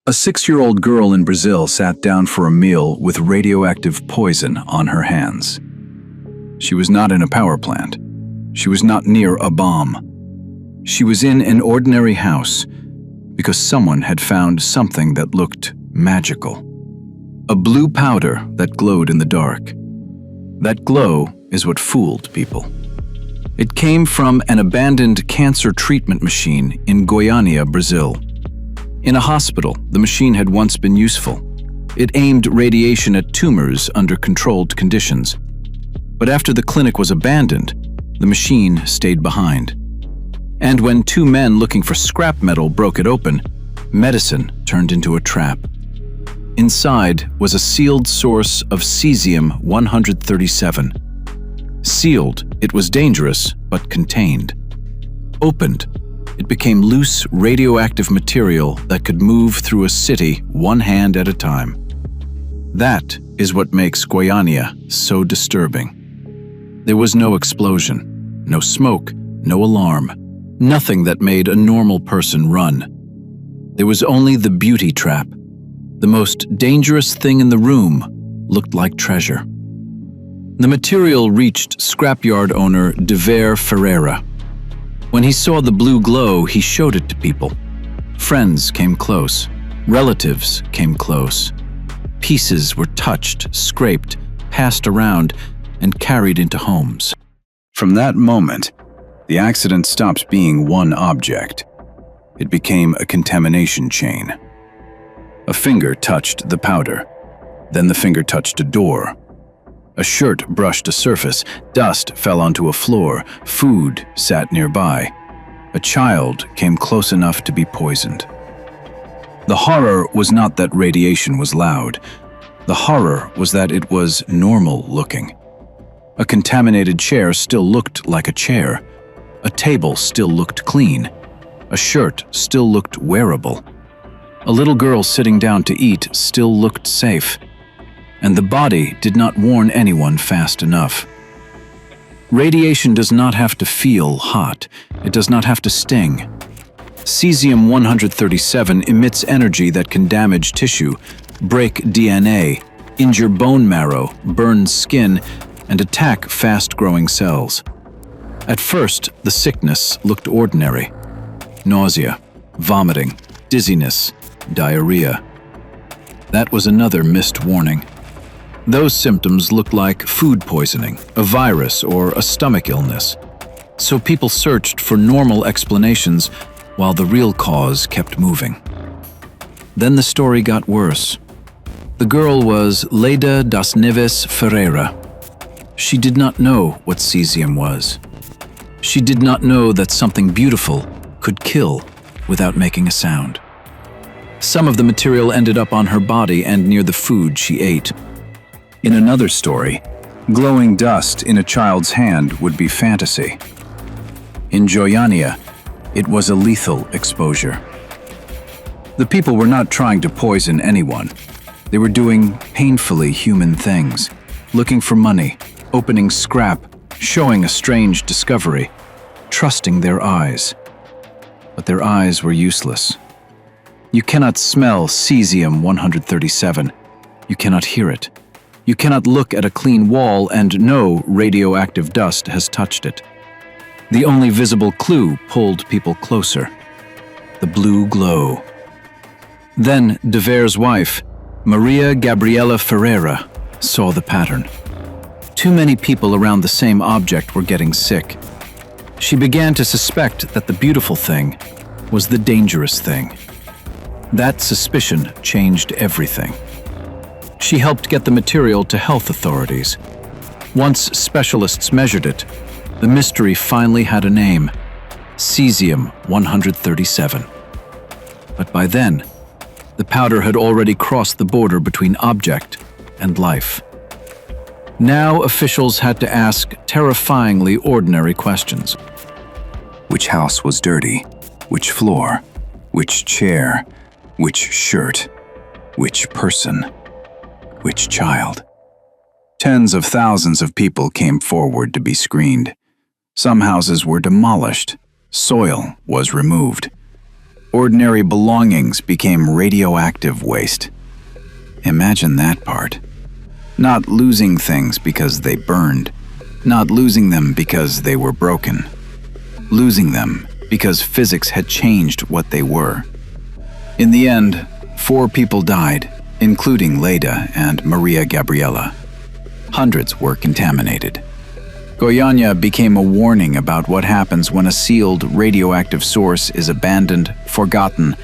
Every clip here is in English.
A 6-year-old girl in Brazil sat down for a meal with radioactive poison on her hands. She was not in a power plant. She was not near a bomb. She was in an ordinary house because someone had found something that looked magical. A blue powder that glowed in the dark. That glow is what fooled people. It came from an abandoned cancer treatment machine in Goiânia, Brazil. In a hospital, the machine had once been useful. It aimed radiation at tumors under controlled conditions. But after the clinic was abandoned, the machine stayed behind. And when 2 men looking for scrap metal broke it open, medicine turned into a trap. Inside was a sealed source of cesium-137. Sealed, it was dangerous, but contained. Opened, it became loose radioactive material that could move through a city 1 hand at a time. That is what makes Goiânia so disturbing. There was no explosion, no smoke, no alarm, nothing that made a normal person run. There was only the beauty trap. The most dangerous thing in the room looked like treasure. The material reached scrapyard owner Dever Ferreira. When he saw the blue glow, he showed it to people. Friends came close. Relatives came close. Pieces were touched, scraped, passed around, and carried into homes. From that moment, the accident stopped being one object. It became a contamination chain. A finger touched the powder. Then the finger touched a door. A shirt brushed a surface. Dust fell onto a floor. Food sat nearby. A child came close enough to be poisoned. The horror was not that radiation was loud. The horror was that it was normal looking. A contaminated chair still looked like a chair. A table still looked clean. A shirt still looked wearable. A little girl sitting down to eat still looked safe. And the body did not warn anyone fast enough. Radiation does not have to feel hot. It does not have to sting. Cesium-137 emits energy that can damage tissue, break DNA, injure bone marrow, burn skin, and attack fast-growing cells. At first, the sickness looked ordinary. Nausea, vomiting, dizziness, diarrhea. That was another missed warning. Those symptoms looked like food poisoning, a virus, or a stomach illness. So people searched for normal explanations while the real cause kept moving. Then the story got worse. The girl was Leda das Neves Ferreira. She did not know what cesium was. She did not know that something beautiful could kill without making a sound. Some of the material ended up on her body and near the food she ate. In another story, glowing dust in a child's hand would be fantasy. In Goiânia, it was a lethal exposure. The people were not trying to poison anyone. They were doing painfully human things, looking for money, opening scrap, showing a strange discovery, trusting their eyes. But their eyes were useless. You cannot smell cesium-137. You cannot hear it. You cannot look at a clean wall and know radioactive dust has touched it. The only visible clue pulled people closer. The blue glow. Then Dever's wife, Maria Gabriela Ferreira, saw the pattern. Too many people around the same object were getting sick. She began to suspect that the beautiful thing was the dangerous thing. That suspicion changed everything. She helped get the material to health authorities. Once specialists measured it, the mystery finally had a name: cesium-137. But by then, the powder had already crossed the border between object and life. Now officials had to ask terrifyingly ordinary questions. Which house was dirty? Which floor? Which chair? Which shirt? Which person? Which child? Tens of thousands of people came forward to be screened. Some houses were demolished. Soil was removed. Ordinary belongings became radioactive waste. Imagine that part. Not losing things because they burned. Not losing them because they were broken. Losing them because physics had changed what they were. In the end, 4 people died, including Leda and Maria Gabriela. Hundreds were contaminated. Goiânia became a warning about what happens when a sealed radioactive source is abandoned, forgotten,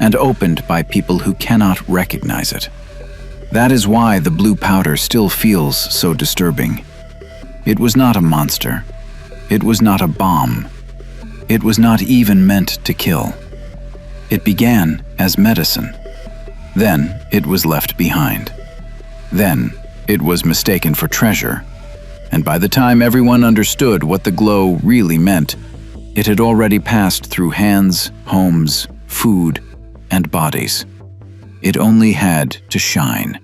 and opened by people who cannot recognize it. That is why the blue powder still feels so disturbing. It was not a monster. It was not a bomb. It was not even meant to kill. It began as medicine. Then it was left behind. Then it was mistaken for treasure. And by the time everyone understood what the glow really meant, it had already passed through hands, homes, food, and bodies. It only had to shine.